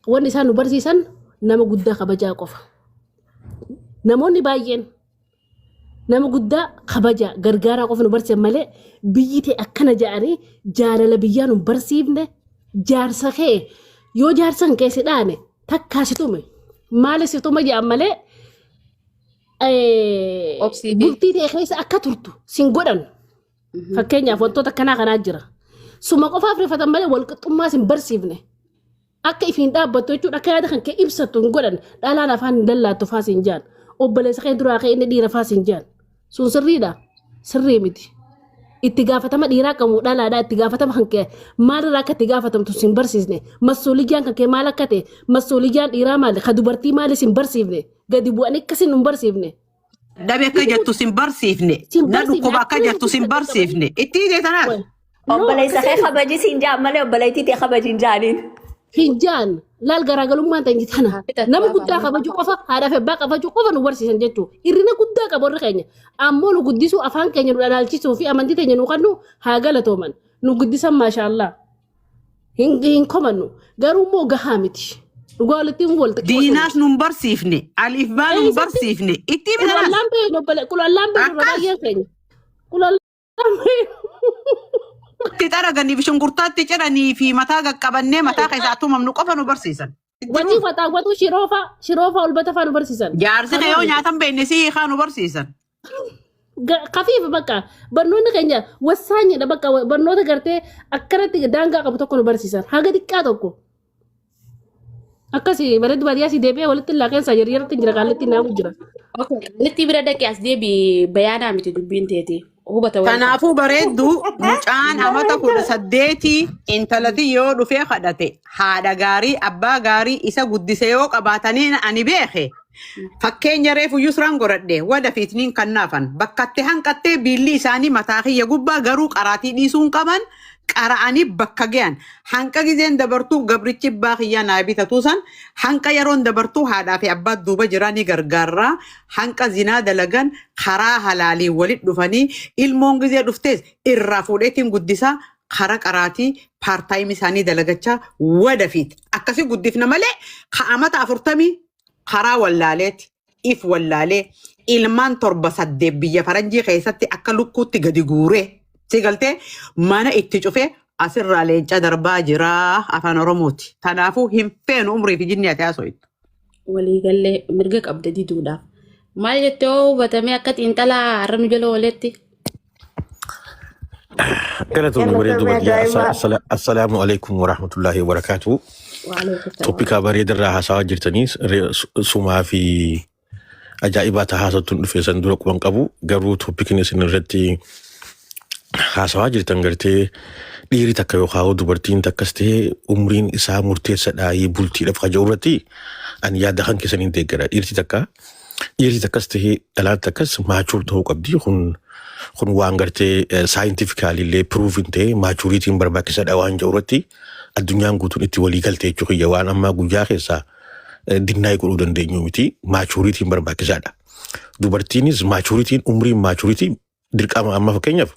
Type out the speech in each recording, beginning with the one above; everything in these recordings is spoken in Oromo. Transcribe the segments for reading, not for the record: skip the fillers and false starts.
wanni isaan nu barsiisan nama guddaa kabajaa qofa. Namoonni baay'een nama guddaa kabajaa gargaaraa qofa nu barsiisan malee biyyi ta'e akkana jedhanii jaalala biyyaa nu barsiifne jaarsa kee yoo jaarsan keessi dhaane takkaasitume maalissitume jedhan malee bultii ta'e keessa akka turtu sin godhan. Fakkeenyaaf wantoota akkanaa jira. Suma qofaaf rifatan malee walqixxummaa sin barsiifne. Akka ifiin dhaabbattu jechuudha akka yaada kan kee ibsattu hin godhan dhalaan afaan hin dallaattu faasiin jaan. Obboleessa kee duraa kee inni dhiira faasiin jaan. Sun sirriidha? Sirrii miti. Itti gaafatama dhiiraa qabu dhalaadhaa itti gaafatama kan kee maalirraa akka itti gaafatamtu sin barsiisne. Masoolijaan kan kee maal akka ta'e masoolijaan dhiiraa maali ka dubartii maali sin barsiifne gadi bu'anii akkasiin nu barsiifne. Dabe akka jettu sin barsiifne. Na dhukkuba akka jettu sin barsiifne. Itti hideetanaaf. Obboleessa kee kabaji siin jaan malee obboleettii ta'e kabaji hin jaaniin. Hinjaan laal garaagalummaan ta'e tana nama guddaa kabaju qofa haadhaaf abbaa kabaju qofa nu barsiisan jechuudha. Hirrina guddaa qabu warri keenya ammoo nu guddisuu afaan keenya nu dhaalchisuu fi amantii keenya nu kennu haa galatooman nu guddisan maashaallah hin komannu garuu immoo gahaa miti. Dhugaa walitti hin walta. Diinaas nu barsiifne aliif baa nu barsiifne itti midhaan. Kulallaan beeku baay'een keenya. Kulallaan beeku. Titara gani bishungurtaatti jedhanii fi mataa qaqqabannee mataa keessaa tumamnu qofa nu barsiisan. Wanti watu shiroofa ulbata faa nu barsiisan. Jaarsi yoo nyaatan beekne si haa nu barsiisan. Kafiif bakka barnoonni keenya wasaanyidha bakka barnoota gartee akkanatti daangaa qabu tokko nu barsiisan haga xiqqaa tokko. Akkasii bareedu baadiyyaa si deebi'ee walitti laaqeensa hiriirratti jira kaallitti naamu jira. Walitti bira dhaqee as deebii bayaanaa miti dubbiin teeti. Kanaafuu bareeddu mucaan amata 18 intalati yoo dhufee kadhate haadha gaarii abbaa gaarii isa guddise yoo qabaatanii ani beeke fakkeenya reefu yusraan godhadhe wada fiitniin kannaafan bakkatti hanqattee biilli isaanii mataa kiyya gubbaa garuu qaraatii dhiisuun qaban qara'anii bakka gayan hanqa gizeen dabartuu gabrichi baakiyyaa naa bitatuusan hanqa yeroon dabartuu haadhaa fi abbaa duuba jiranii gargaarraa hanqa zinaa dalagan karaa halaalii walit dhufanii ilmoon gizee dhuftees irraa fuudheetiin guddisaa kara qaraatii paartaayim isaanii dalagachaa wadafiit akkasii guddifna malee amata 40 karaa wallaaleeti if wallaalee ilmaan 7 biyya faranjii keessatti akka lukkuutti gadi guuree. Sigaltee mana itti cufee asirraa leenca darbaa jira afaan Oromooti. Kanaafuu hin feenu umrii fi jinni ati haasoftu. Waliigallee mirga qabda diduudhaaf. Maal jettee hubatamee akka xiinxalaa har'a nu jala ooletti? Galatoonni bareedu baay'ee assalaamu alaikum warahmatullahi wabarakatuh. Tooppikaa bareedarraa haasawaa jirtanii sumaa fi ajaa'ibaa haasoftuun dhufee san dura quban qabu garuu tooppikiin isin irratti haasawaa jirtan gartee dhiirri takka yookaan dubartiin takkas ta'ee umriin isaa murteessaadhaa bultiidhaaf haja'u irratti ani yaada kan keessaniin deeggara dhiirri takkas ta'ee dhalaan takkas maachuur ta'uu qabdi kun waan gartee saayintifikaalillee piruufin ta'ee maachuuriitiin barbaachisaadha waan jiru irratti addunyaan guutuun itti walii galtee jechuudha waan ammaa guyyaa keessaa dinnaa'ii godhuu dandeenyu miti maachuuriitiin barbaachisaadha dubartiinis maachuuriitiin umriin maachuuriitii dirqama amma fakkeenyaaf.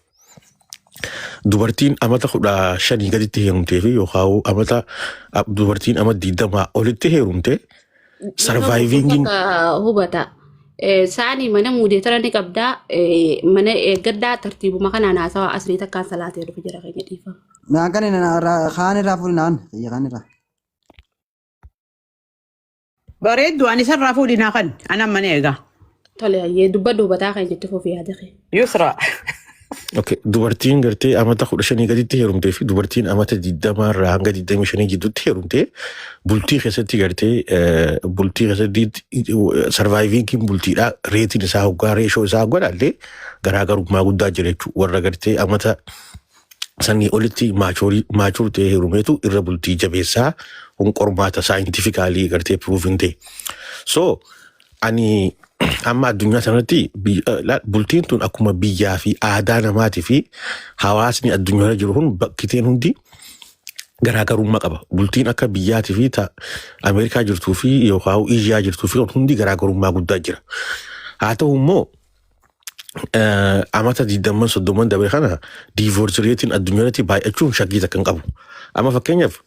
Dubartiin amata 15 gaditti heerumtee fi yookaan dubartiin amata 20 olitti heerumtee sarvaayivingiin. Hubata. Saani mana muudeetara ni qabdaa mana eeggaddaa tartiibuma kanaan haasawaa asrii takkaan salaatee dhufu jira keenya dhiifama. Kan irraa fuudhinaan kan irraa. Bareeddu ani sarraa fuudhinaa kan anan mana eegaa. Tole dubba duubataa kan jetti foofi yaada kee. Yusra. Okay, dubartiin gartee amata 15 gaditti heerumtee fi dubartiin amata 20 irraa hanga 25 gidduutti heerumtee bultii keessatti sarvaayivingiin bultiidhaa reetiin isaa hoggaa reeshoo isaa godhaallee garaagarummaa guddaa jira jechuudha. Warra gartee amata sanii olitti maachuur ta'ee heerumeetu irra bultii jabeessaa kun qormaata saayintifikaalii gartee piruufin ta'e. So ani amma addunyaa sanatti bultiin tun akkuma biyyaa fi aadaa namaatii fi hawaasni addunyaa jiru kun bakkiteen hundi garaagarummaa qaba. Bultiin akka biyyaatii fi Ameerikaa jirtuu fi yookaan Iiziyaa jirtuu fi hundi garaagarummaa guddaa jira. Haa ta'u immoo amata 20-30 dabre kana diivoorsi reetiin addunyaatti baay'achuun shakkii takka hin qabu. Amma fakkeenyaaf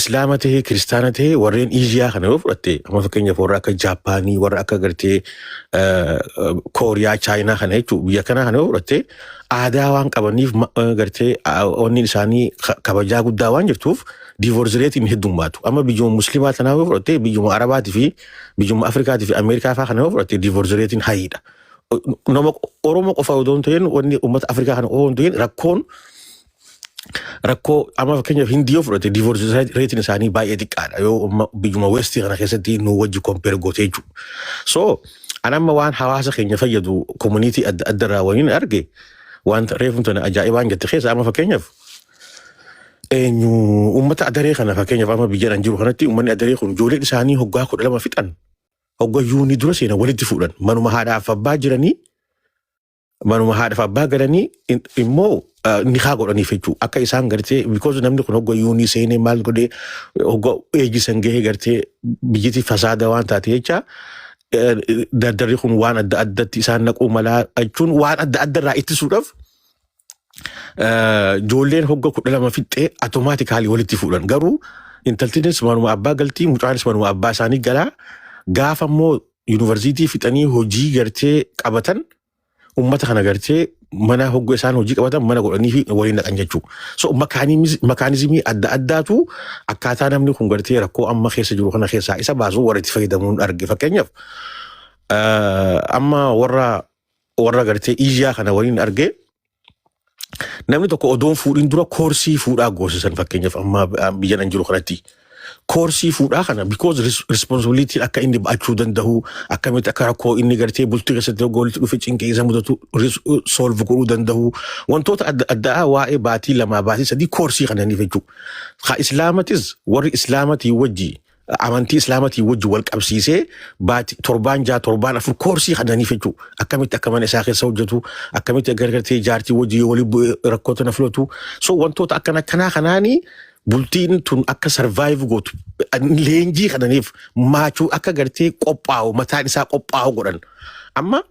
islaama tahee kiristaana tahee warreen Eeshiyaa kana yoo fudhatte amma fakkeenyaaf warra akka Jaappaanii warra akka gartee Kooriyaa Chaayinaa kana jechuudha biyya kanaa kana yoo fudhatte aadaa waan qabaniif gartee onni isaanii kabajaa guddaa waan jirtuuf divorce rate heddummaatu amma biyyuma musliimaa tanaa yoo fudhatte biyyuma Arabaatii fi biyyuma Afrikaatii fi Ameerikaa fa'aa kana yoo fudhatte divorce rate hayiidha. Nama Oromoo qofa odoo hin ta'in wanni uummata Afrikaa kana odoo hin ta'in rakkoo amma fakkeenyaaf Hindii yoo fudhatte divorce rate isaanii baay'ee xiqqaadha yoo biyyuma West kana keessatti nu wajji compare gootee jechuudha. So anamma waan hawaasa keenya fayyadu community adda addarraa waliin arge wanta reefum tana ajaa'ibaan jette keessa amma fakkeenyaaf uummata adaree kana fakkeenyaaf amma biyyadhaan jiru kanatti uummanni adaree kun ijoolleen isaanii hoggaa 12 fixan hoggaa yuunii dura seenan walitti fuudhan manuma haadhaaf abbaa jiranii manuma haadhaaf abbaa galanii immoo nikaa godhaniif jechuudha akka isaan gartee because namni kun hoggaa yuunii seenee maal godhee hoggaa eegisan gahee gartee biyyatti fasaada waan taate jecha dardarri kun waan adda addatti isaan naquu malaa jechuun waan adda addarraa ittisuudhaaf ijoolleen hoggaa 12 fixxee automaatikaalii walitti fuudhan garuu intaltiinis manuma abbaa galtii mucaanis manuma abbaa isaanii galaa gaafa immoo yuunivarsiitii fixanii hojii gartee qabatan ummata kana gartee mana hoggaa isaan hojii qabatan mana godhanii fi waliin naqan jechuudha. So makaanizimii adda addaatu akkaataa namni kun gartee rakkoo amma keessa jiru kana keessaa isa baasuu warra itti fayyadamuun arge fakkeenyaaf amma warra gartee Eeshiyaa kana waliin arge namni tokko odoon fuudhin dura koorsii fuudhaa goosisan fakkeenyaaf amma biyyan jiru kanatti. Koorsii fuudhaa kana because responsibility akka inni ba'achuu danda'u akkamitti akka rakkoo inni gartee bultii keessatti walitti dhufe cinqee isa mudatu solve godhuu danda'u wantoota adda addaa waa'ee baatii 2 baatii 3 koorsii kananiif jechuudha. Haa islaamatis warri islaamatii wajji amantii islaamatii wajji wal qabsiisee baatii 7-4 koorsii kananiif jechuudha. Akkamitti akka mana isaa keessa hojjetu akkamitti gargartee jaartii wajji walii rakkoota na filatu so wantoota akkanaa kanaanii bultiin tun akka survive gootu leenjii kananiif maachuu akka gartee qophaa'u mataan isaa qophaa'u godhan amma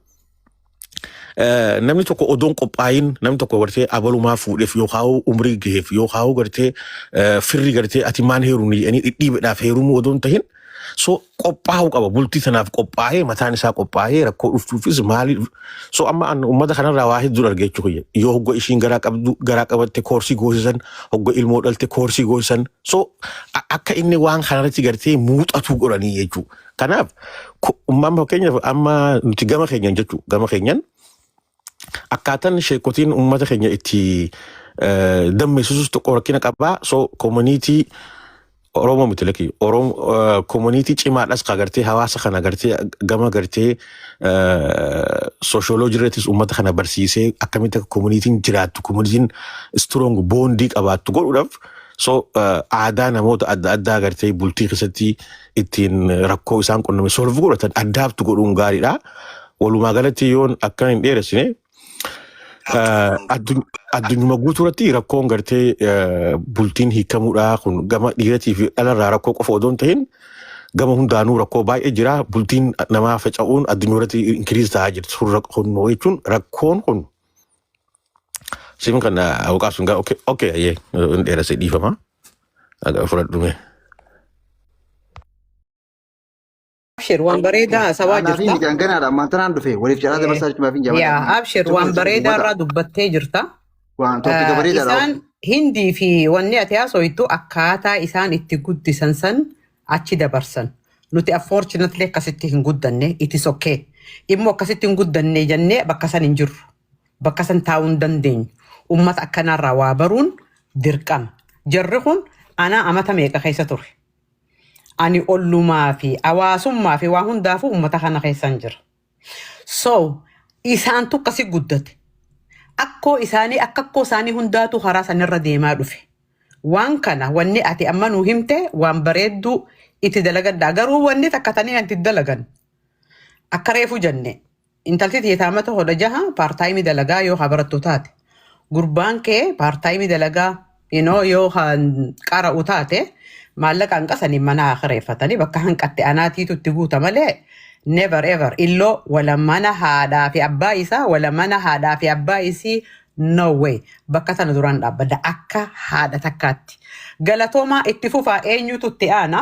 namni tokko odoon qophaayin namni tokko gartee abalumaa fuudheef yookaan umrii gaheef yookaan gartee firri gartee ati maan heerumni jedhanii dhidhiibedhaaf heerumuu odoon tahin so qophaa'u qaba bultii tanaaf qophaa'ee mataan isaa qophaa'ee rakkoo dhuftuufis maaliif so amma uummata kanarraa waa hedduu argachuu kiyya yoo hogga ishiin garaa qabatte koorsii goosisan hogga ilmoo dhalte koorsii goosisan so akka inni waan kanarratti gartee muuxatu godhanii jechuudha. Kanaaf amma fakkeenyaaf amma nuti gama keenyan jechuudha gama keenyan akkaataan sheekotiin uummata keenya itti dammeessuus tokko rakkina qabaa so community Oromoo miti laki Oromoo community cimaadhas qagartee hawaasa kana gartee gama gartee sociology reetis uummata kana barsiisee akkamitti akka communityin jiraattu communityin strong bondii qabaattu godhuudhaaf so aadaa namoota adda addaa gartee bultii keessatti ittiin rakkoo isaan qunname solve godhatan addaabtu godhuun gaariidha. Walumaa galatti yoon akka hin dheeressine addunyuma guutuuratti rakkoon gartee bultiin hiikamuudha kun gama dhiiratii fi dhalarraa rakkoo qofa odoon ta'in gama hundaanuu rakkoo baay'ee jira bultiin namaa faca'uun addunyaarratti inkiriis ta'aa jirti sun jechuun rakkoon kun simin kan hawqaa sun okay hin dheeresse dhiifama fudhadhume. Abshir waan bareedaa sabaa jirta. Naafin kan ganaadha mantanaan dhufe waliif jedhaa dabarsaa jechuun maafin jabaadha. Yaa abshir waan bareedaa irraa dubbattee jirta. Waan toppika bareedaadha. Isaan Hindii fi wanni ati haasoftu akkaataa isaan itti guddisan san achi dabarsan. Nuti unfortunately akkasitti hin guddanne it is okay. Immoo akkasitti hin guddanne jennee bakka san hin jirru. Bakka san taa'uu hin dandeenyu. Uummata akkanarraa waa baruun dirqama. Jarri kun ana amata meeqa keessa ture. Ani ollumaa fi hawaasummaa fi waa hundaafuu uummata kana keessan jira. So isaantu akkasi guddate. Akkoo isaanii hundaatu karaa sanirra deemaa dhufe. Waan kana wanni ati amma nuu himte waan bareedduu itti dalagaddaa garuu wanni takkatanii itti dalagan. Akka reefu jenne intalti tiitaamata hodha jaha paartaayimii dalagaa yoo barattu taate. Gurbaan kee paartaayimii dalagaa yoo qara'u taate. Maallaqa hanqasanii mana akireeffatanii bakka hanqatte anaatiitu itti guuta malee never ever illoo wala mana haadhaa fi abbaa isaa wala mana haadhaa fi abbaa isii no way bakka sana duraan dhaabbadda akka haadha takkaatti galatoomaa itti fufaa eenyutu itti aana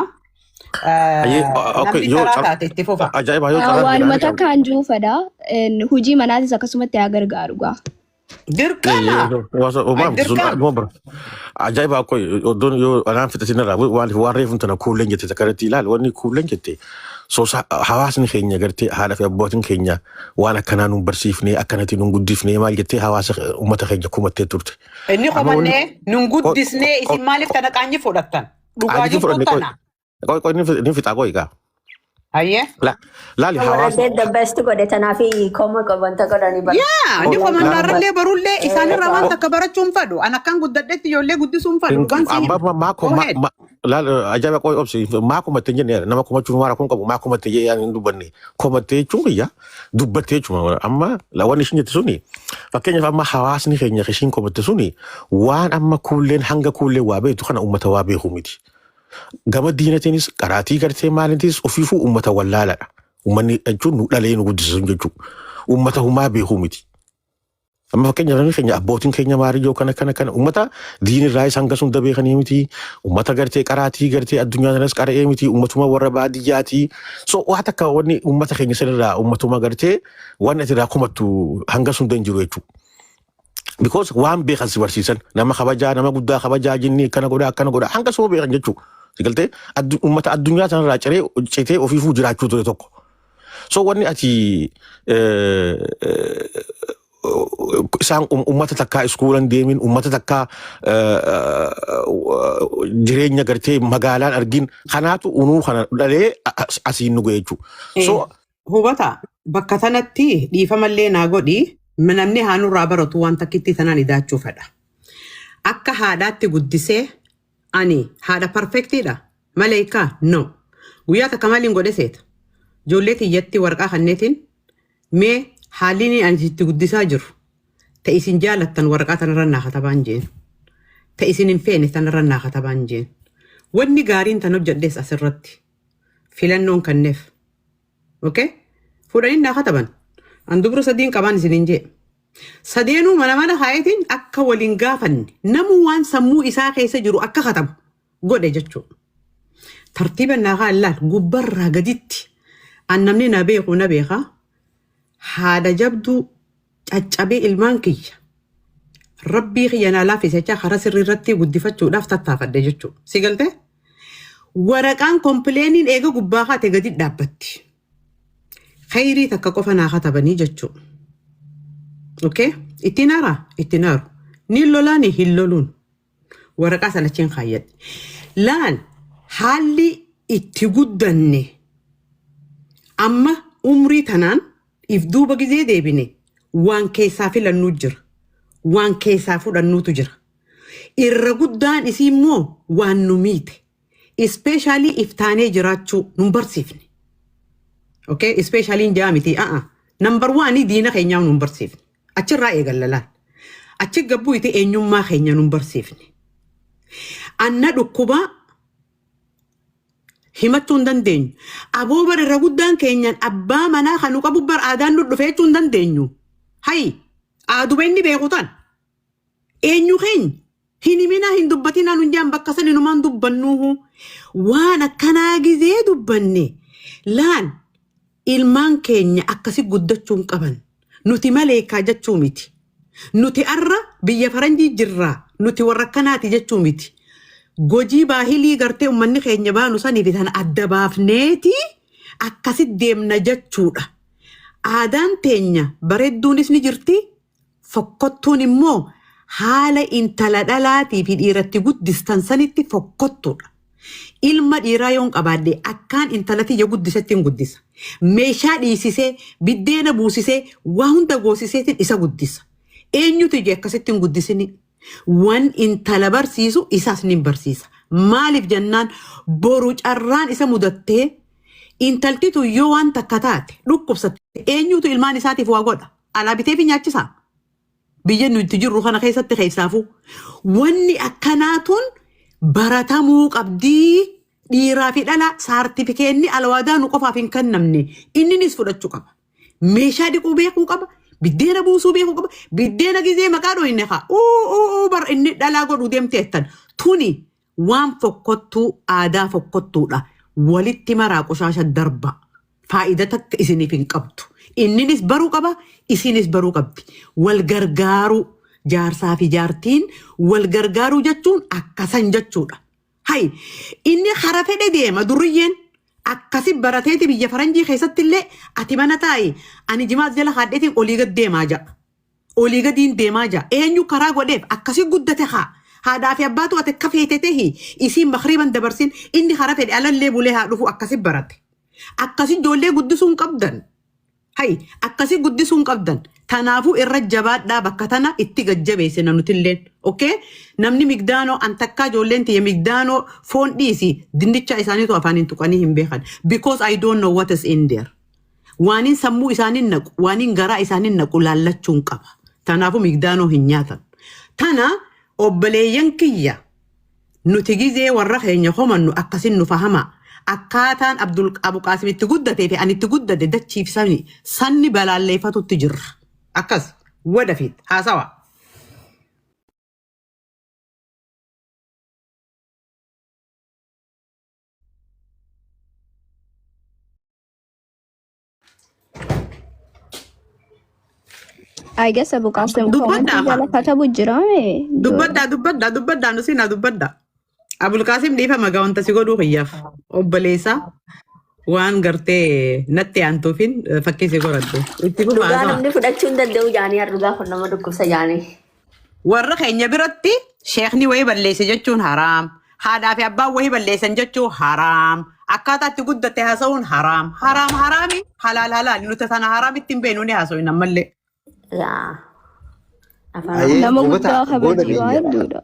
namni taraa taate itti fufaa Ajaa'iba yoo Waanuma takka hanjuu fada hojii manaatis akkasumatti haa gargaaru gaa. dirqama Ajaa'iba akkoo iddoon yoo anaan fixatinarraa waan reefuun tana kuulleen jette takkarratti ilaali wanni kuulleen jette hawaasni keenya gartee haadha fi abbootiin keenya waan akkanaa nuun barsiifnee akkanatti nuun guddifnee maal jettee hawaasa uummata keenya kumattee turte. Inni qomannee nuun guddisnee isin maaliif kana qaanyi fudhattan dhugaa jirtu tana. Inni fixaa qooyi gaa. Ayyee. Laali hawaasa. The best godhatanii fi koma qabanta godhanii bara. Yaa inni qomannaarrallee barullee isaanirraa waan takka barachuun fadhu an akkan guddadhetti ijoollee guddisuun fadhu dhugaan siin. Ajaa'iba qooyi obsi maa kumattee jennee nama kumachuun waan kun qabu maa kumattee jee yaan hin dubbanne kumattee jechuun kiyya dubbattee jechuun amma wanni ishin jette suni fakkeenyaaf amma hawaasni keenya ishiin kumatte suni waan amma kuulleen hanga kuullee waa beektu kana uummata waa beeku miti. Gama diinatiinis qaraatii gartee maalintiis ofiifuu uummata wallaaladha. Uummanni jechuun nu dhalee nu guddisisun jechuudha. Uummata humaa beekuu miti. Amma fakkeenyaaf keenya abbootiin keenya maariyyoo kana uummata diinirraa isaan gasuun dabeekanii miti. Uummata gartee qaraatii gartee addunyaa kanas qara'ee miti. Uummatuma warra baadiyyaati. So waa takka wanni uummata keenya sanirraa uummatuma gartee waan asirraa kumattu hanga sun hin jiru jechuudha. Because waan beekan si barsiisan nama kabajaa nama guddaa kabajaa jennee akkana godha hanga soo beekan jechuudha. Sigaltee uummata addunyaa sanarraa citee ofiifuu jiraachuu ture tokko. So wanni ati isaan uummata takkaa iskuulan deemin uummata takkaa jireenya gartee magaalaan argin kanaatu unuu kana dhalee asiin nu ga'e jechuudha. So hubata bakka sanatti dhiifamallee naa godhi namni haanurraa baratu waan takkitti sanaan idaachuu fedha. Akka haadhaatti guddisee ani haadha perfectiidha maleekaa no guyyaa takka maaliin godhe seeta ijoollee tiyyatti warqaa kanneetiin mee haalli ani itti guddisaa jiru ta isin jaalattan warqaa tanarra naa katabaan jeen ta isin hin feene tanarra naa katabaan jeen wanni gaariin tan hojjedhees asirratti filannoon kanneef okay fuudhanii naa kataban an dubru sadiin qabaan isinin jee sadeenuu mana haayetiin akka waliin gaafanne namu waan sammuu isaa keessa jiru akka katabu godhe jechuudha. Tartiiba naa haalaan gubbarraa gaditti an namni na beeku na beekaa haadha jabduu caccabee ilmaan kiyya rabbii kiyya naa laaffisechaa karaa sirriirratti guddifachuudhaaf tattaafadhe jechuudha. Si galtee? Waraqaan kompleeniin eega gubbaa kaate gadi dhaabbatti. Khayrii takka qofa naa katabanii jechuudha. Okay? Ittiin aaru. Ni lolaani hin loluun. Waraqaa sanachiin kaayyadhe. Laan haalli itti guddanne amma umrii tanaan if duuba gizee deebine waan keessaa filannuu jira. Waan keessaa fudhannuutu jira. Irra guddaan isii immoo waan nu miite. Especially if taanee jiraachuu nun barsiifne. Okay? Especially in jaamiti. Number 1 diina keenyaa nun barsiifne. Achirraa eegallalaan. Achi gabbuu iti eenyummaa keenya nun barsiifne. Anna dhukkubaa himachuu hin dandeenyu. Aboo bara irra guddaan keenyan abbaa manaa kan nu qabu bar aadaan nu dhufee jechuu hin dandeenyu. Hayi aaduma inni beekutan. Eenyu keenya hin himinaa hin dubbatinaa nun jaan bakka san inumaan dubbannuu waan akkanaa gizee dubbanne laan ilmaan keenya akkasi guddachuun qaban. Nuti maleekaa jechuu miti. Nuti arra biyya faranjii jirraa nuti warra akkanaati jechuu miti. Gojii baahilii gartee uummanni keenya baanu saniif tan adda baafneeti akkasit deemna jechuudha. Aadaan teenya bareedduunis ni jirti. Fokkottuun immoo haala intala dhalaatii fi dhiiratti guddistan sanitti fokkottuudha. Ilma dhiiraa yoon qabaadde akkaan intalati ya guddisetti hin guddisa. Meeshaa dhiisisee biddeena buusisee waa hunda goosiseetiin isa guddisa. Eenyutu ije akkasitti hin guddisini. Waan intala barsiisu isaas ni barsiisa. Maaliif jennaan boru carraan isa mudattee intaltitu yoo waan takka taate dhukkubsatte eenyutu ilmaan isaatiif waa godha. Alaa bitee fi nyaachisaa. Biyya nuti jirru kana keessatti keessaafu wanni akkanaatuun baratamuu qabdii dhiiraa fi dhala saartifikeetni alwaadaa nu qofaaf hin kennamne inninis fudhachuu qaba. Meeshaa dhiquu beekuu qaba. Biddeena buusuu beekuu qaba. Biddeena gizee maqaa dhoo inni haa. Bar inni dhalaa godhuu deemteettan. Tuni waan fokkottuu aadaa fokkottuudha. Walitti maraa qoshaasha darba. Faayidaa takka isiniif hin qabdu. Inninis baruu qaba, isinis baruu qabdi. Wal gargaaruu jaarsaa fi jaartiin wal gargaaruu jechuun akkasan jechuudha. Hai, inni hara fedhe deema duriyyeen. Akkasi barateeti biyya faranjii keessatti illee ati mana taa'i ani jimaat jala haadheetiin olii gad deemaa ja'a. Olii gadiin deemaa ja'a. Eenyu karaa godheef akkasi guddate haa. Haadhaa fi abbaatu ati akka feetetehi isiin makriiban dabarsin inni hara fedhe alallee bulee haa dhufu akkasi barate. Akkasi ijoollee guddisuun qabdan. Hai akkasi guddisuun qabdan. Kanaafuu irra jabaadhaa bakka tana itti gajjabeessina nutilleen. Okay? Namni migdaanoo antakkaa ijoolleen tiyya migdaanoo foon dhiisi dinnicha isaaniitu afaaniin tuqanii hin beekan. Because I don't know what is in there. Waaniin sammuu isaaniin naqu, waaniin garaa isaaniin naqu laallachuun qaba. Kanaafuu migdaanoo hin nyaatan. Tana obboleeyyan kiyya nuti gizee warra keenya homannu akkasin nu fahama. Akkaataan Abu Qaasim itti guddatee fi ani itti guddate dachiif sanni balaalleeffatutti jirra. Akkas wadafiit haasawa. I guess Abu Qasim Dubbaddaa jala katabu jira. Dubbaddaa nusina dubbaddaa. Abul Qaasim dhiifama wanta si godhuu hiyyaaf obboleessa waan gartee natti aantuufin fakkii si godhadhu. Itti Dhugaa namni fudhachuu hin danda'u jaanii har'ugaa kun nama dhukkubsa jaanii. Warra keenya biratti sheekni wayii balleesse jechuun haraam. Haadhaa fi abbaan wayii balleessan jechuun haraam. Akkaataa itti guddatte haasa'uun haraam. Haraami halaal halaal nuti sana haraam ittiin beenu ni haasa'u nammallee. Nama guddaa kabajii waa hedduudha.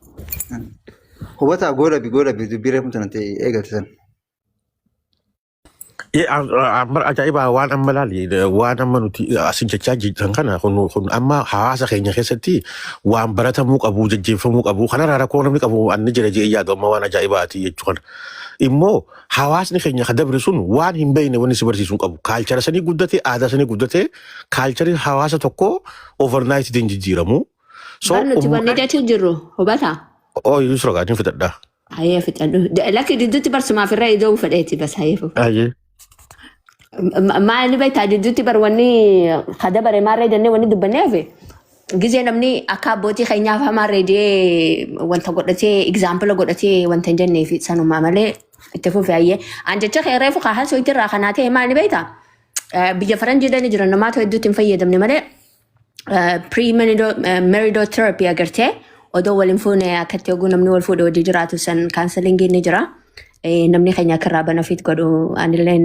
Hubata gola bi dubbiiree kun tanate eegaltan. Amma ajaa'ibaa waan amma laali waan amma nuti asin jechaa jirtan kana kun amma hawaasa keenya keessatti waan baratamuu qabu jajjeeffamuu qabu kanarraa rakkoo namni qabu anni jira jee yaadu amma waan ajaa'ibaati jechuudha. Immoo hawaasni keenya kadabri sun waan hin beekne wanni si barsiisuu qabu kaalchara sanii guddate aadaa sanii guddate kaalchari hawaasa tokko overnight din jijjiiramu. Nuti wanni jechuun jirru hubata. Yusra gaajin fitadha. Hayee fitadhu. Lakki didduutti barsumaaf irra idoo fudheeti bas hayee fufu. Maali beektaa didduutti bar wanni kadabare maarree jennee wanni dubbanneef gizee namni akka abbootii keenyaaf hamaarree jee wanta godhatee example godhatee wanta hin jenneef sanumaa malee itti fufi hayee. An jecha keerree fukaa haasoo ittirraa kanaa ta'e maali beektaa biyya faranjii danii jiran namaatu hedduutti hin fayyadamne malee pre-marital therapy agartee odoo waliin fuune akkatti oguu namni wal fuudhe hojii jiraatu san kaanselingiin ni jira. Namni keenya karraa banafiit godhu anilleen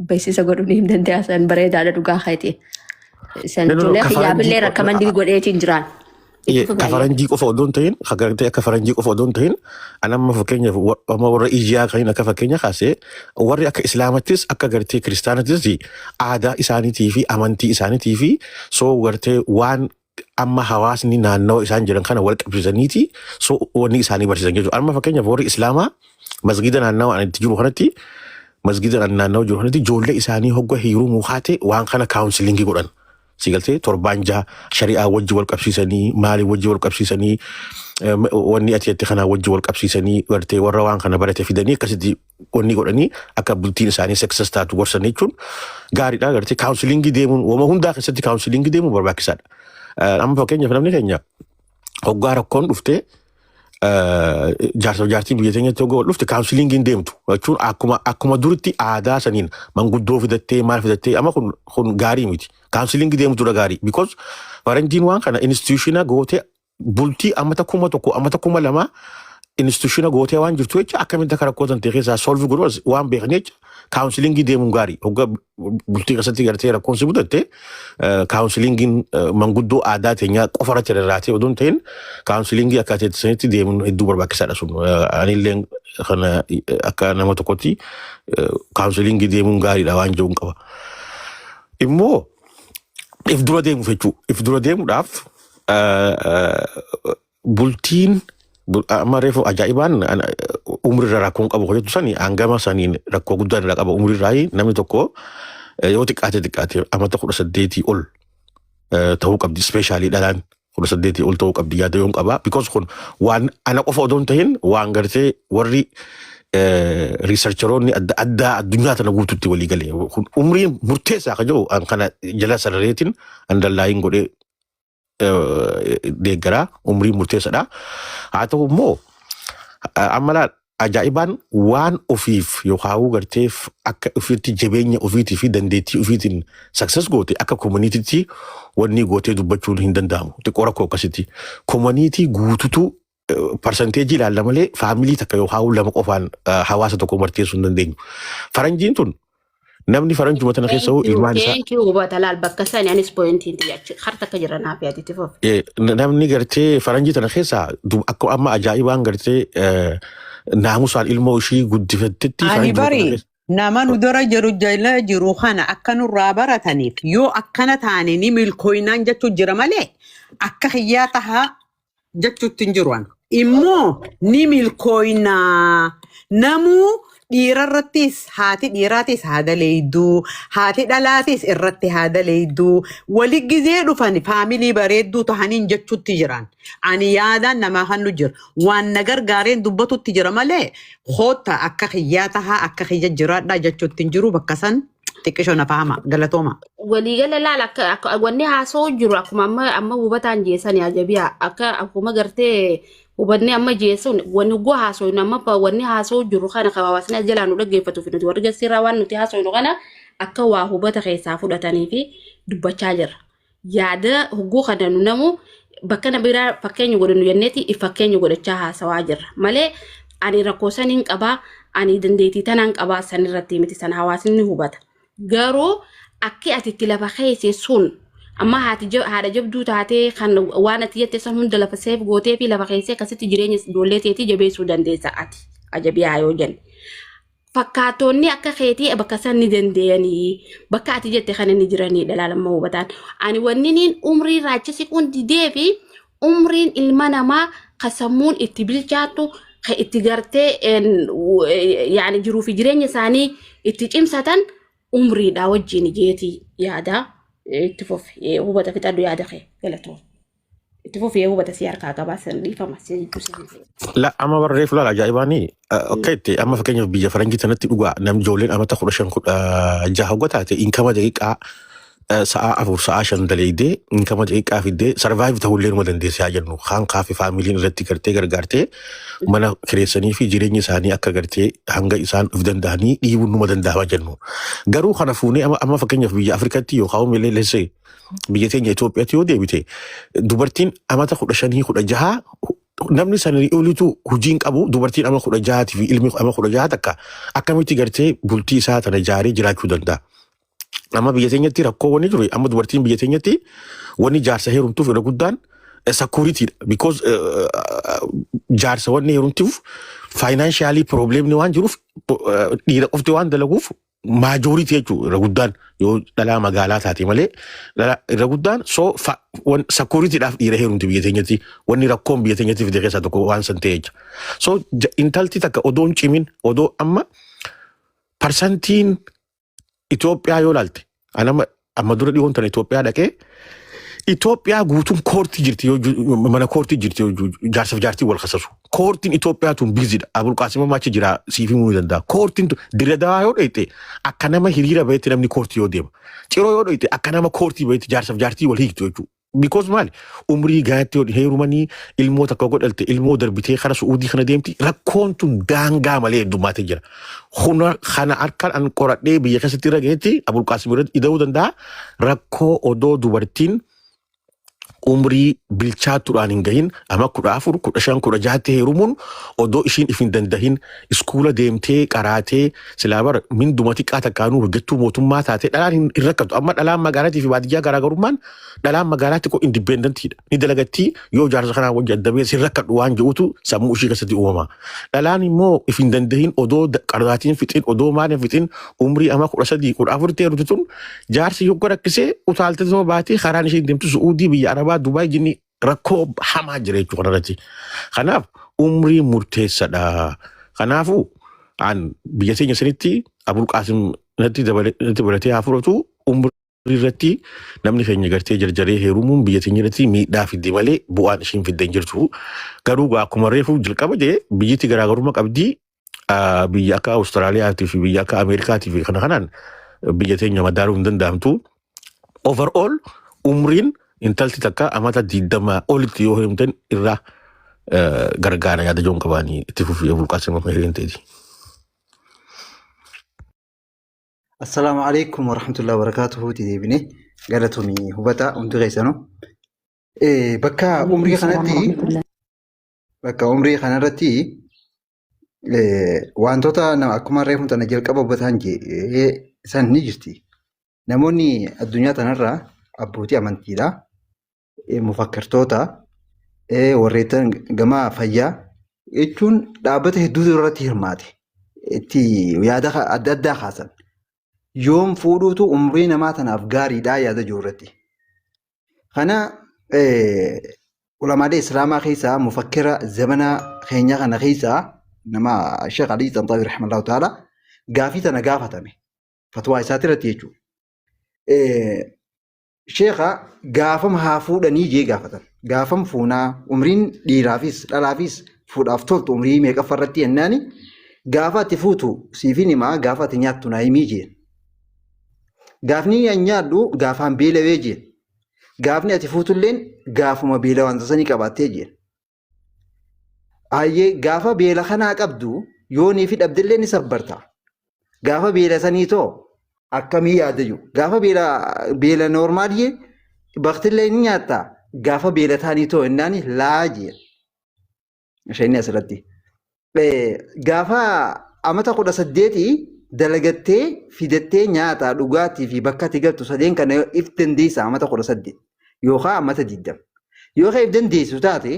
beeksisa godhuu ni hin danda'a san bareedaadha dhugaa keeti. San ijoollee xiyyaabillee rakkamandii godheetiin jiraan. Kafaranjii qofa odoon ta'in hagartee akka faranjii qofa odoon ta'in anamma fakkeenyaaf warra Ijiyaa kan akka fakkeenya kaasee warri akka Islaamattis akka gartee Kiristaanattis aadaa isaaniitii fi amantii isaaniitii fi soo gartee waan amma hawaasni naannoo isaan jiran kana wal qabsiisaniiti so wanni isaanii barsiisan jechuudha. Amma fakkeenyaaf warri Islaamaa masgida naannoo ani itti jiru kanatti masgida naannoo jiru kanatti ijoollee isaanii hogga hiiruu mukaate waan kana kaawunsilingii godhan. Sigaltee torbaan jaha shari'aa wajji wal qabsiisanii maalii wajji wal qabsiisanii wanni ati kana wajji wal qabsiisanii gartee warra waan kana barate fidanii akkasitti wanni godhanii akka bultiin isaanii seksas taatu gorsanii jechuun gaariidha gartee kaawunsilingii deemuun wama hundaa keessatti kaawunsilingii deemuun barbaachisaadha. Amma fakkeenyaaf namni keenya hoggaa rakkoon dhufte jaarsa jaartii biyya keenyatti hoggaa wal dhufte kaawunsilingiin deemtu jechuun akkuma duritti aadaa saniin manguddoo fidattee maal fidattee amma kun gaarii miti kaawunsilingii deemtuudha gaarii because faranjiin waan kana instituutiona gootee bultii amma tokkuma amma tokkuma lama instituutiona gootee waan jirtu jecha akkamitti akka rakkoo tante keessaa solvi godhuus waan beekan jecha kaawunsilingii deemuun gaarii hoggaa bultii keessatti gartee rakkoon si mudatte kaawunsilingiin manguddoo aadaa teenyaa qofa irratti rarraatee odoon ta'in kaawunsilingii akkaataa sanitti deemuun hedduu barbaachisaadha sun anillee kana akka nama tokkotti kaawunsilingii deemuun gaariidha waan jedhuun qaba. Immoo if dura deemuuf jechuu if dura deemuudhaaf bultiin amma reefu ajaa'ibaan umrirra rakkoon qabu hojjetu sani hangama saniin rakkoo guddaa irraa qaba umrirraa namni tokko yoo xiqqaate amma 18 ol ta'uu qabdi ispeeshaalii dhalaan 18 ol ta'uu qabdi yaada yoon qaba because kun waan ana qofa odoon tahin waan gartee warri riisarcheroonni adda addaa addunyaa tana guututti walii galee umriin murteessaa ka jiru an kana jala sarareetiin an dallaayin godhee deeggaraa umriin murteessadha haa ta'u immoo ammalaa ajaa'ibaan waan ofiif yookaan garteef akka ofiitti jabeenya ofiitii fi dandeettii ofiitiin success goote akka communitytti wanni gootee dubbachuun hin danda'amu xiqqoo rakkoo akkasitti community guututu percentage ilaalla malee faamilii takka yookaan lama qofaan hawaasa tokko marteessuu hin dandeenyu. Faranjiin tun namni faranjuma tana keessa ilmaan isaa. Thank you hubata laal bakka sani anis pointiin tiyyachi harta akka jiran hafi ati tifof. Namni gartee faranjii tana keessa akka amma ajaa'ibaan gartee naamusaan ilmoo ishii guddifattetti. Ani bari nama nu dura jiru jala jiru kana akka nurraa barataniif yoo akkana taane ni milkooyinaan jechuu jira malee akka hiyyaa tahaa jechuutti hin jiru. Immoo ni milkooyinaa namuu dhiirarrattis haati dhiiraatis haada leeyduu haati dhalaatis irratti haada leeyduu wali gizee dhufan faamilii bareedduu tahaniin jechuutti jiran. Ani yaadaan namaa hannu jira waan nagar gaareen dubbatutti jira malee hoota akka hiyyaa tahaa akka hiyya jiraadhaa jechuutti hin jiru bakka san xiqqishoo na fahama galatooma. Waliigala laal akka wanni haasoo jiru akkuma amma hubataan jeesanii ajabiyaa akka akkuma gartee hubanni amma jeesuun wanni goo haasoo nama wanni haasoo jiru kana hawaasni jalaan dhaggeeffatu fi nuti warri gasirraa waan nuti haasoo kana akka waa hubata keessaa fudhatanii fi dubbachaa jira. Yaada huguu kana namu bakka na biraa fakkeenya godhannu jenneeti fakkeenya godhachaa haasawaa jira malee ani rakkoo saniin qabaa ani dandeettii tanaan qabaa sanirratti miti san hawaasni hubata. Garuu akki ati itti lafa keessee sun amma haadha jabduu taatee kan waan ati jette san hunda lafa seef gootee fi lafa keessee akkasitti jireenya ijoollee teetii jabeessuu dandeessa ati ajabiyaa yoo jenne. Fakkaatonni akka keetii bakka san ni dandeenyanii bakka ati jette kan inni jiranii dhalaalamma hubataan. Ani wanniin umrii raachisi hundi deefi umriin ilma namaa kasammuun itti bilchaatu kan itti gartee yaani jiruu fi jireenya isaanii itti cimsatan umriidhaa wajjin jeetii yaada itti fufee hubata fixadhu yaada kee galatoo itti fufee hubata si harkaa qabaasan dhiifama si jibbuusan. La amma barreef laala ajaa'ibaanii akka itti amma fakkeenyaaf biyya faranjii tanatti dhugaa namni ijoolleen amata 15 taate inkama daqiiqaa sa'a 4 sa'a 5 daleeydee inkama daqiiqaa fiddee sarvaayiv ta'ullee numa dandeessee haa jennu kaan kaafee faamiliin irratti gartee gargaartee mana kireessanii fi jireenya isaanii akka gartee hanga isaan of danda'anii dhiibuun numa danda'ama jennu. Garuu kana fuunee amma fakkeenyaaf biyya Afrikaatti yookaan meelee leessee biyya teenya Itoophiyaatti yoo deebite dubartiin amata 15-16 namni sanii oliitu hojiin qabu dubartiin ama 16 fi ilmi ama 16 takka akkamitti gartee bultii isaa tana ijaaree jiraachuu danda'a. Amma biyya teenyatti rakkoo wanni jiru amma dubartiin biyya teenyatti wanni jaarsa heerumtuuf irra guddaan security because jaarsa wanni heerumtuuf financially problemni waan jiruuf dhiira qofti waan dalaguuf majority jechuudha irra guddaan yoo dhalaa magaalaa taate malee irra guddaan so security dhaaf dhiira heerumti biyya teenyatti wanni rakkoon biyya teenyatti fide keessaa tokko waan san ta'e jecha so intalti takka odoon cimin odoo amma parsantiin Itoophiyaa yoo laalte amma dura dhiyoon tana Itoophiyaa dhaqee Itoophiyaa guutuun koortii jirti mana koortii jirti jaarsaaf jaartii wal kasasu koortiin Itoophiyaa tun biizidha Abulqaasim maachi jira siif himuu danda'a koortiin Dirree Dawaa yoo dhoyte akka nama hiriira bahetti namni koortii yoo deema Ciroo yoo dhoyte akka nama koortii bahetti jaarsaaf jaartii wal hiiktu jechuudha. Because maali umrii gaatti heerumanii ilmoo takka godhalte ilmoo darbitee kara Suudii kana deemti rakkoon tun daangaa malee heddummaatee jira. Kana harkaan an qoradhee biyya keessatti irra gaheetti Abulqaasim irratti ida'uu danda'a rakkoo odoo dubartiin umrii bilchaatuudhaan hin gahin ama 14, 15, 16 heerumuun odoo ishiin ifin dandahin iskuula deemtee qaraatee silaa bara minduma xiqqaa takkaanuu hojjettuu mootummaa taatee dhalaan hin rakkatu amma dhalaan magaalaatii fi baadiyyaa garaagarummaan dhalaan magaalaatti koo indipendentiidha ni dalagattii yoo jaarsa kanaa wajji addabee sin rakkadhu waan jedhutu sammuu ishii keessatti uumama. Dhalaan immoo ifin dandahin odoo qaraatiin fixin odoo maaliin fixin umrii ama 13, 14 teerutu tun jaarsi yoo rakkisee utaaltee sama baatee karaan ishee deemtu Suudii biyya Arabaa Dubai jini rakkoo hamaa jira jechuudha kanarratti. Kanaaf umrii murteessadha. Kanaafuu an biyya teenya sanitti Abulqaasim natti dabalatee haa fudhatu umrii irratti namni keenya gartee jarjaree heerumuun biyya teenya irratti miidhaa fiddi malee bu'aan ishiin fidde hin jirtu. Garuu akkuma reefu jalqaba jee biyyatti garaagarummaa qabdi. Biyya akka Awustiraaliyaatii fi biyya akka Ameerikaatii fi kana kanaan biyya teenya madaaluu hin danda'amtu. Overall umriin intalti takka amata 20 olitti yoo heerumtan irraa gargaara yaada joon qabaanii itti fufii bulqaasima hiriinteeti. Assalamu alaikum warahmatullahi wabarakatuh. Tidibine galatumi hubata untuk gaisano. Bakka umrii kanarratti wantoota nama akkuma reefu tana jalqaba hubataan jee san ni jirti. Namoonni addunyaa tanarraa abbootii amantiidha. Mufakkartoota warreetan gama fayyaa jechuun dhaabbata hedduu irratti hirmaate. Itti yaada adda addaa kaasan. Yoom fuudhuutu umrii namaa tanaaf gaariidha yaada jirurratti. Kana ulamaalee islaamaa keessaa mufakkira zamana keenya kana keessaa nama Sheekh Ali Xanxaawi rahimahullahu ta'ala gaafii tana gaafatame. Fatwaa isaati irratti jechuudha. Sheekha gaafama haa fuudhanii jee gaafatan. Gaafam fuunaa umriin dhiiraafis dhalaafis fuudhaaf toltu umrii meeqaffa irratti yennaani gaafa ati fuutu siifin himaa gaafa ati nyaattu naa himii jeen. Gaafni nyaadhu gaafaan beelawee jeen. Gaafni ati fuutulleen gaafuma beela wanta sanii qabaattee jeen. Ayyee gaafa beela kanaa qabdu yoonii fi dhabdillee ni sabbarta. Gaafa beela sanii too akkamii yaada jiru. Gaafa beela noormaalii baktillee ni nyaatta. Gaafa beela taanii too innaani laa jeen. Isheen asirratti. Gaafa amata 18 dalagattee fidattee nyaata dhugaatii fi bakka ati galtu sadeen kana if dandeessa amata 18 yookaan amata 20. Yookaan if dandeessu taate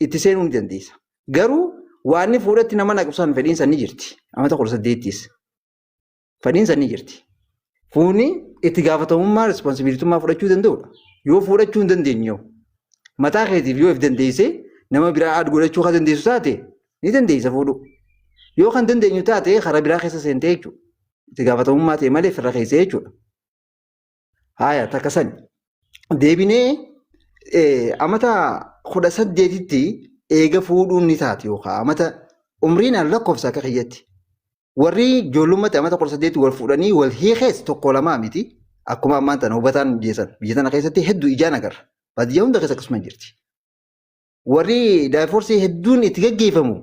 itti seenuu ni dandeessa. Garuu waan fuudhatti nama naqubsan fedhiinsa ni jirti. Amata 18tis. Fedhiinsa ni jirti. Fuuni itti gaafatamummaa responsibilitummaa fudhachuu danda'udha. Yoo fudhachuu hin dandeenye mataa keetiif yoo if dandeesse nama biraa aad godhachuu kan dandeessu taate ni dandeessa fuudhu. Yoo kan dandeenyu taate karaa biraa keessa seentee jechuudha. Itti gaafatamummaa ta'e malee firra keessa jechuudha. Haaya takka sani. Deebinee amata 18tti eega fuudhuun ni taate yookaan amata umriin lakkoofsa akka kiyyatti. Warri ijoollummaatti amata 18 wal fuudhanii wal hiikees tokko lamaa miti. Akkuma ammaan tana hubataan jeesan biyya tana keessatti hedduu ijaan agarra. Baadiyyaa hunda keessa akkasuma jirti. Warri daayiforsii hedduun itti gaggeeffamu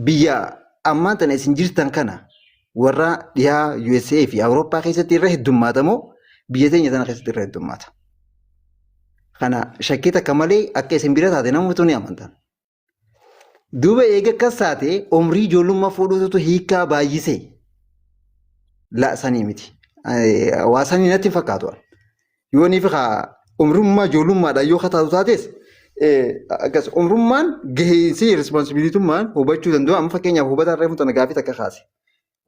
biyya ammaan tana isin jirtan kana warra dhiyaa USA fi Awurooppaa keessatti irra heddummaatamoo biyya teenya tana keessatti irra heddummaata. Kana shakkii takka malee akka isin bira taate namoota ni amantan. Duuba eega akkas taate umrii ijoollummaa fuudhuutu hiikaa baay'isee laasanii miti. Waa sanii natti hin fakkaatu. Yoo niif umrummaa ijoollummaadhaan yoo kataatu taates akkas umrummaan gaheensi responsibilitummaan hubachuu danda'u. Amma fakkeenyaaf hubataan reefu tana gaafii takka kaase.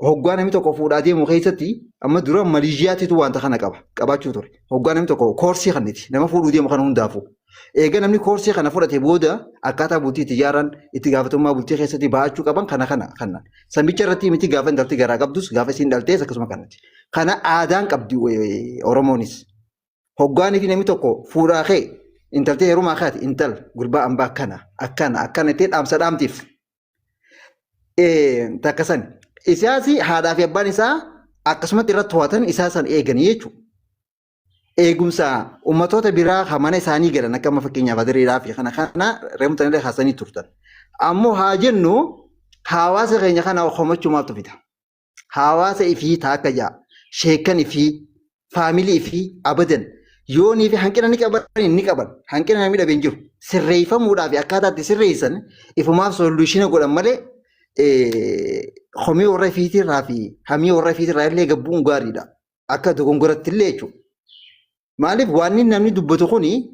Hoggaa namni tokko fuudhaa deemu keessatti amma dura Maleeshiyaatiitu wanta kana qabaachuu ture. Hoggaa namni tokko koorsii kanneeti nama fuudhuu deemu kana hundaafu. Eega namni koorsii kana fudhate booda akkaataa bultii itti ijaaran itti gaafatamummaa bultii keessatti baachuu qaban kana. Sambicha irratti miti gaafa intalti garaa qabdus gaafa isiin dhaltees akkasuma kanatti. Kana aadaan qabdi Oromoonis. Hoggaan fi namni tokko fuudhaa kee intaltee heerumaa kaati intal gurbaa ambaa akkana itti dhaamsa dhaamtiif. Takkasan isaasi haadhaa fi abbaan isaa akkasumatti irratti to'atan isaa san eeganii jechuudha. Eegumsa ummatoota biraa mana isaanii galan akka fakkeenyaaf adireedhaa fi kana reemtanillee haasanii turtan. Ammoo haa jennu hawaasa keenya kana homachuu maaltu fida? Hawaasa ifii taakka jaa, sheekan ifii, faamilii ifii abadan yoonii fi hanqina ni qaban hanqina namni dhabeen jiru sirreeffamuudhaa fi akkaataa itti sirreessan ifumaaf solushina godhan malee homii warra ifiitirraa fi hamii warra ifiitirraa illee gabbuun gaariidha. Akka dogongoratti illee jechuudha. Maaliif waan namni dubbatu kuni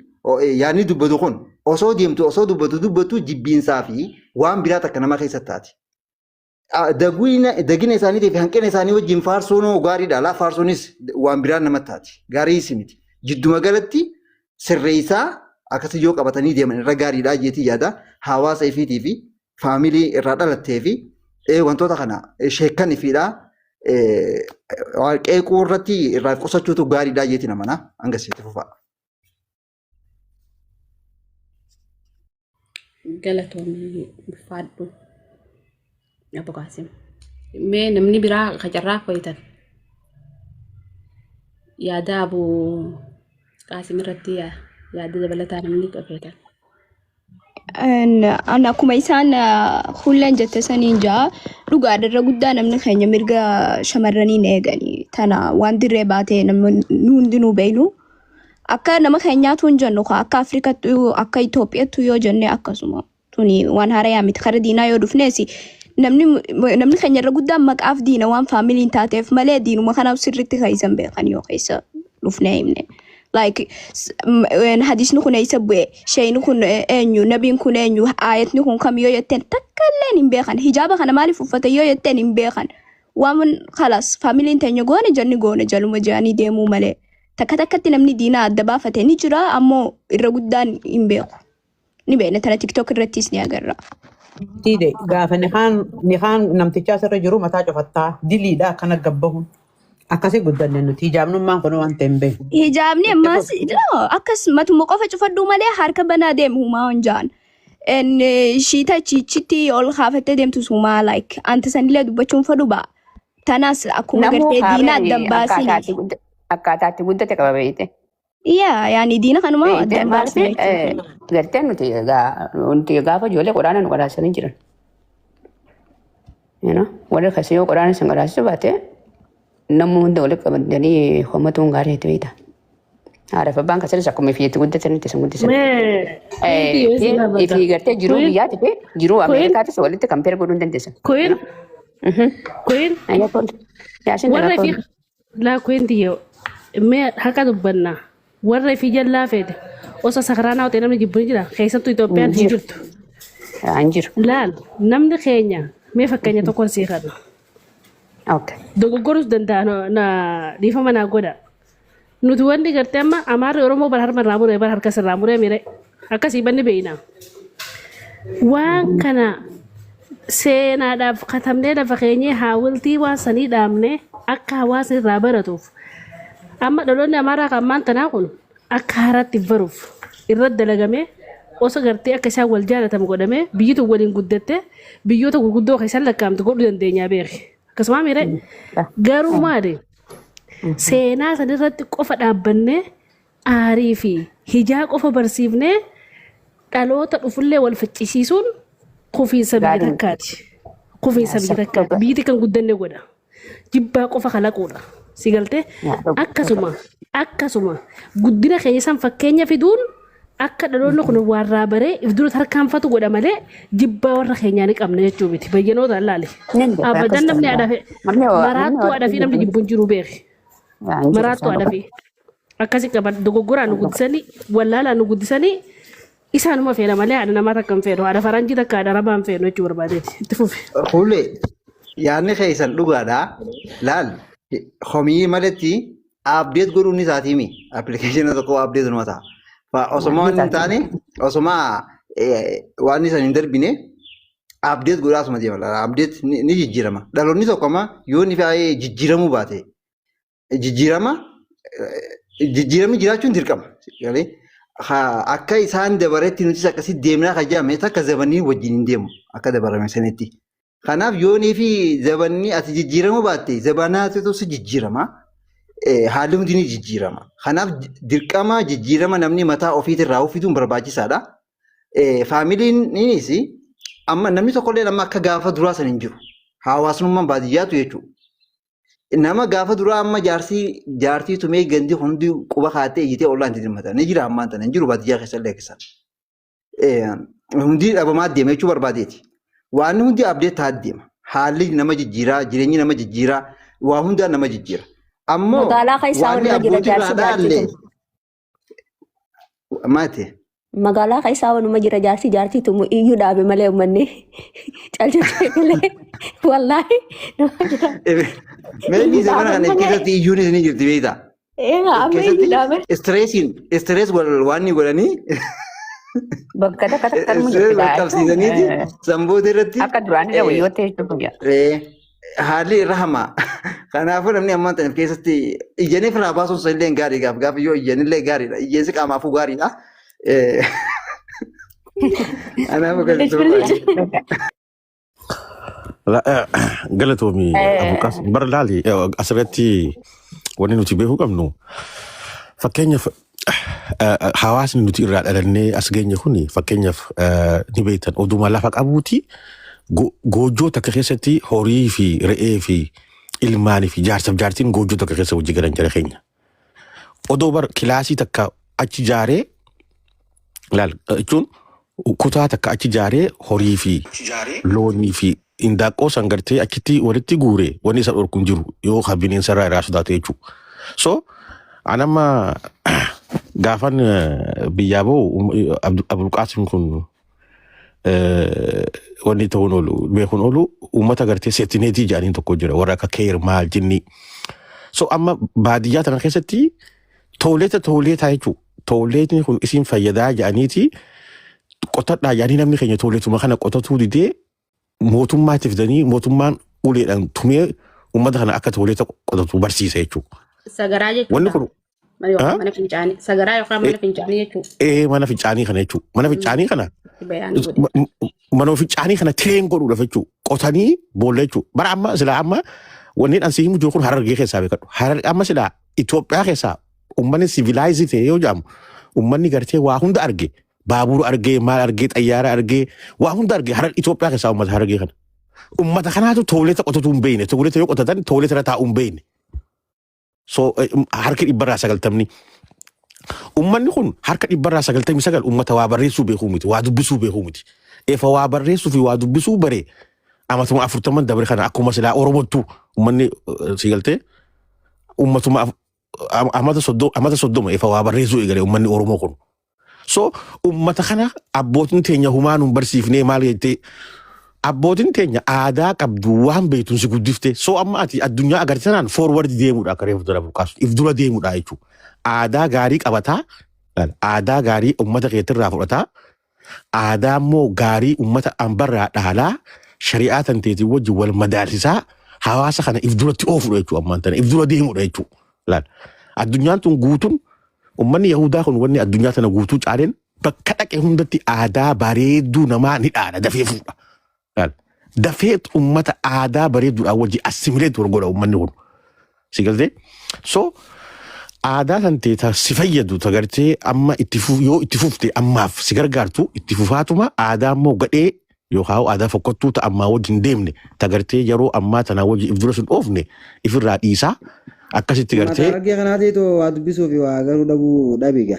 yaadni dubbatu kun osoo deemtu osoo dubbatu jibbiinsaa fi waan biraa takka nama keessatti taati. Dagina isaaniitiif hanqina isaanii wajjin faarsuun gaariidha. Laa faarsuunis waan biraa namatti taati. Gaarii miti. Jidduma galatti sirreessaa akkasii yoo qabatanii deeman irra gaariidha jeetii yaada. Hawaasa ifiitii fi faamilii irraa dhalattee fi wantoota kana sheekkan ifiidha. qeequu irratti irraa qusachuutu gaariidha jeeti namana hanga sitti fufaa. galatoomni faadhu Abbo Qaasim. Mee namni biraa qacarraa koyitan yaada Abbo Qaasim irratti yaada dabalataa namni qabeetan. An akkuma isaan hullan jette saniin jaa dhugaadharra guddaa namni keenya mirga shamarraniin eeganii tana waan dirree baatee namni hundinuu beeynu akka nama keenyaatu hin jennu akka Afrikaatti akka Itoophiyaatti yoo jenne akkasuma tuni waan haaraa miti kara diinaa yoo dhufneesi namni keenya irra guddaan maqaaf diina waan faamiliin taateef malee diinuma kanaaf sirriitti kaisan beekan yoo keessa dhufnee himne. Like hadisni kun eessa bu'e shayni kun eenyu nabiin kun eenyu ayatni kun kam yoo jetteen takkalleen hin beekan hijaaba kana maaliif uffata yoo jetteen hin beekan waan khalas faamiliin teenya goone janni goone jaluma jedhanii deemuu malee takka takkatti namni diinaa adda baafate ni jira ammoo irra guddaan hin beeku ni beekna tana tiktok irrattis ni agarra. Tiide gaafa nikaan namtichaa sirra jiru mataa cufattaa diliidha akkana gabbahuun. Akkasii guddanne nuti hijaabnummaan kun waan ta'e hin beeku. Hijaabni ammas akkas matuma qofa cufadhu malee harka banaa deemu humaa honjaan. Shiita chichitti ol kaafattee deemtu sumaa like anta sanillee dubbachuun fadhu ba'a. Tanas akkuma gartee diina addan baasini. Akkaataatti guddate qaba beeyte. Yaani diina kanuma addan baasini. Gartee nuti gaafa ijoollee qoraana nu qoraasanii jiran. Warra kasii yoo qoraana san qoraasisu baate namni hunda walitti qabanii hommatuun gaarii ta'e beekta. Haadha fi abbaan kasanis akkuma ifiitti guddatanitti san guddisan. Ifii gartee jiruu biyyaati fi jiruu Ameerikaatis walitti kampeer godhuu hin dandeessan. Queen. Warra fi laa kuinti yoo mee haka dubbanna warra fi jallaa fedhe osoo sakaraanaa ta'e namni jibbu jira keessattuu Itoophiyaan hin jirtu. Hin jiru. Laal namni keenya mee fakkeenya tokkoon sii kadha. Dogoggorus danda'a na dhiifama naa godha. Nuti wanti gartee amma amaarri Oromoo bara harma irraa muree bara harka sirraa muree mire akkasii banni beeyna. Waan kana seenaadhaaf katabnee lafa keenyee haawultii waan sanii dhaabne akka hawaasni irraa baratuuf. Amma dhaloonni amaaraa kan ammaan tanaa kun akka haaraatti baruuf irratti dalagamee osoo gartee akka isaan wal jaalatamu godhamee biyyitu waliin guddatte biyyoota gurguddoo keessan lakkaa'amtu godhuu dandeenyaa beeki. Akkasuma mire garuu maali seenaa san irratti qofa dhaabbannee aarii fi hijaa qofa barsiifnee dhaloota dhufullee wal faccisiisuun kufiinsa biyya takkaati. Kufiinsa biyya takkaati. Biyyi kan guddanne godha. Jibbaa qofa kalaquudha. Si galtee akkasuma guddina keenya san fakkeenya fiduun akka dhaloonni kun warraa baree if dura tarkaanfatu godha malee jibbaa warra keenyaa ni qabna jechuu miti. Bayyanoota allaale. Abadan namni adhafe maraattuu adhafi namni jibbuun jiru beeki. Maraattuu adhafi. Akkasii qaban dogoggoraan nu guddisanii wallaalaan nu guddisanii isaanuma feena malee haadha namaa takka hin feenu haadha faranjii takka haadha rabaa hin feenu jechuu barbaadeeti. Itti fufi. Kuulee yaadni keessan dhugaadhaa laal homii malatti abdeet godhuun isaatii mi appilikeeshina tokko abdeet numa ta'a. Osoma waan hin taane osoma waan isan hin darbine abdeet godhaa asuma deema abdeet ni jijjiirama. Dhaloonni tokko amma yoo inni faayee jijjiiramuu baate jijjiiramni jiraachuun dirqama. Akka isaan dabaretti nuti akkasii deemnaa kan jedhame akka zabanii wajjin hin deemu akka dabarame sanitti. Kanaaf yoonii fi zabanni ati jijjiiramuu baatte zabanaatu si jijjiirama. Haalli hundi ni jijjiirama. Kanaaf dirqama jijjiirama namni mataa ofiitirraa uffisuun barbaachisaadha. Faamiliinis amma namni tokkollee amma akka gaafa duraa san hin jiru. Hawaasummaan baadiyyaatu jechuudha. Nama gaafa duraa amma jaartii tumee gandi hundi quba kaatee iyyitee ollaan itti dhimmata. Ni jira ammaan tana hin jiru baadiyyaa keessallee keessan. Hundi dhabamaa deema jechuu barbaadeeti. Waan hundi abdee taa'aa deema. Haalli nama jijjiiraa, jireenyi nama jijjiiraa, waa hundaa nama jijjiira. Ammoo magaalaa keessaa wanuma jira jaarsi maati? Magaalaa keessaa wanuma jira jaarsi tumu iyyuu dhaabe malee uummanni calcatee malee wallaahi. Meeshaalee zamana kana keessatti iyyuun isin jirti beektaa? Amma iyyuu dhaabe. Stress waan ni godhanii. Bakka takka takka nama jira. Qabsiisaniiti samboota irratti. Akka duraanii yoo ta'e jechuudha. Haalli irra hamaa Kanaafuu namni ammaan ta'e keessatti ijjanii firaa baasuun isa illee gaarii gaaf yoo ijjanillee gaariidha. Ijjeensi qaamaafuu gaariidha. Kanaafuu galatoomii abuuqaas bara laali asirratti wanni nuti beekuu qabnu fakkeenyaaf hawaasni nuti irraa dhalannee as geenye kuni fakkeenyaaf ni beektan oduma lafa qabuuti goojjoo takka keessatti horii fi re'ee fi ilmaanii fi jaarsaaf jaartiin goojjoo takka keessa hojii galan jara keenya. Odoo bar kilaasii takka achi jaaree laal jechuun kutaa takka achi jaaree horii fi loonii fi indaaqqoo san gartee achitti walitti guure wanni isa dhorku hin jiru yoo bineensa irraa irraa sodaate jechuudha. So anamma gaafan biyyaa bahu Abulqaasim kun wanni ta'uun oolu beekuun oolu uummata gartee seetineetii jedhaniin tokko jira warra akka keer maal jinni. So amma baadiyyaa tana keessatti tooleetaa jechuudha. Tooleetni kun isin fayyadaa jedhaniiti qotadhaa jedhanii namni keenya tooleetuma kana qotatuu didee mootummaatti fidanii mootummaan uleedhaan tumee uummata kana akka tooleeta qotatu barsiisa jechuudha. Sagaraa jechuudha. Wanni kun mana fincaanii. Sagaraa yookaan mana fincaanii jechuudha. mana fincaanii kana jechuudha. Mana fincaanii kana mana fincaanii kana tireen godhuudhaaf jechuudha. Qotanii boolla jechuudha. Bara amma silaa amma wanni ansii himu jiru kun Harargee keessaa beekadhu. Harargee amma silaa Itoophiyaa keessaa uummanni sivilaayizii ta'e yoo jedhamu uummanni gartee waa hunda arge baabura argee maal argee xayyaara argee waa hunda argee Harar Itoophiyaa keessaa uummata Harargee kana. Uummata kanaatu tooleeta qotatu hin beekne tooleeta yoo qotatan tooleeta irra taa'u hin beekne. So harka 190 uummanni kun harka 199 uummata waa barreessuu beekuu miti waa dubbisuu beekuu miti. Eefa waa barreessuu fi waa dubbisuu bare amatuma 40 dabre kana akkuma silaa Oromottu uummanni sigaltee uummatuma amata 30 eefa waa barreessuu eegale uummanni Oromoo kun. So uummata kana abbootiin teenya humaanuun barsiifnee maal jettee abbootiin teenya aadaa qabdu waan beektuun si guddifte. So amma ati addunyaa agarsiisanaan forward deemuudha akka reefu dura buqaasu if dura deemuudha jechuudha. Aadaa gaarii qabataa aadaa gaarii uummata keetirraa fudhataa aadaa immoo gaarii uummata ambarraa dhaalaa shari'aa tanteetii wajjin wal madaalsisaa hawaasa kana if duratti oofudha jechuudha ammaan tana if dura deemuudha jechuudha. Addunyaan tun guutuun uummanni Yahudaa kun wanni addunyaa tana guutuu caaleen bakka dhaqe hundatti aadaa bareedduu namaa ni dhaala dafee fuudha. Dafee uummata aadaa bareedduudhaan wajjin assimileet godha uummanni kun. Si galtee? So aadaa tantee si fayyadu tagartee amma yoo itti fufte ammaaf si gargaartu itti fufaatuma aadaa immoo gadhee yookaan aadaa fokkottuu ta'a ammaa wajjin deemne tagartee yeroo ammaa tanaa wajjin if dura sun oofne ifirraa dhiisaa akkasitti gartee. Harargee kanaateetoo waa dubbisuu fi waa garuu dhabuu dhabeega.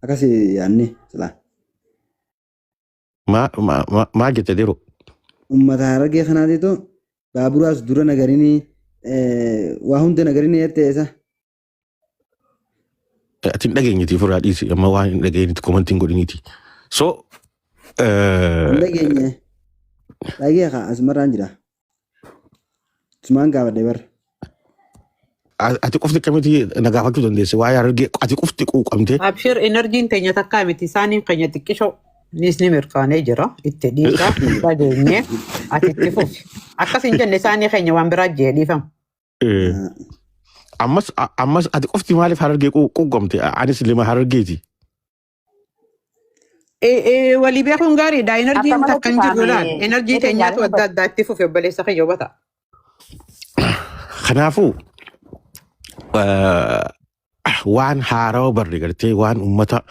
Akkasii yaadne silaa. Maal jette deero? Uummata Harargee kanaateetoo baaburaas dura nagarinii waa hunda nagarinii jettee isa. Ati hin dhageenyiti ofirraa dhiisi amma waan hin dhageenyiti komantiin godhiniiti. So. Hin dhageenye. Dhagee haa asumarraan jira. Sumaan gaafadhe bara. Ati qofti akkamitti nagaafachuu dandeesse waa'ee Harargee ati qofti quuqamte. Abshir enerjiin teenya takkaa miti isaaniin keenya xiqqishoo. Nis ni mirkaanee jira itti dhiisaa dhageenye ati itti fufi. Akkas hin jenne isaanii keenya waan biraa jee dhiifamu. Ammas ati qofti maaliif Harargee quuqamte anis lima Harargeeti. Walii beekuun gaariidha. Enerjiin takka hin jiru laal. Enerjii teenyaatu adda addaa itti fufi obboleessa kiyya hubata. Kanaafuu waan haarawaa barre gartee waan uummata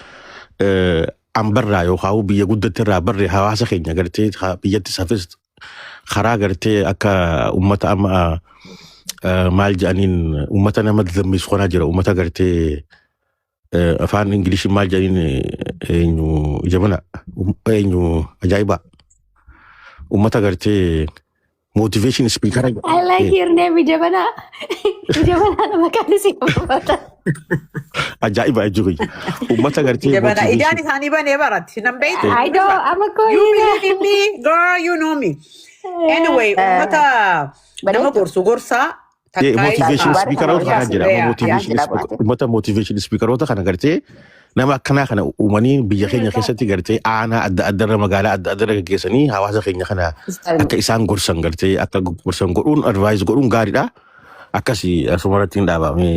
ambarraa yookaan biyya guddattirraa barre hawaasa keenya gartee biyyatti safis karaa gartee akka uummata amma maal jedhaniin uummata nama dammeessu kanaa jira uummata gartee afaan Ingiliishiin maal jedhaniin eenyu jabana eenyu ajaa'ibaa uummata gartee motivation speaker. I like your name Jabana. Jabana nama kan si ummata. Ajaiba ejuri. Ummata gartee. Jabana idaan isaanii banee baratti nan beektu. I know I'm a cool. You believe in me, girl, you know me. Anyway, ummata nama gorsu gorsaa. Motivation speaker ota kana jira. Ummata motivation speaker ota kana gartee nama akkanaa kana uumanii biyya keenya keessatti gartee aanaa adda addarra magaalaa adda addarra gaggeessanii hawaasa keenya kana akka isaan gorsan gartee akka gorsan godhuun advice godhuun gaariidha. akkasii asumarratti hin dhaabame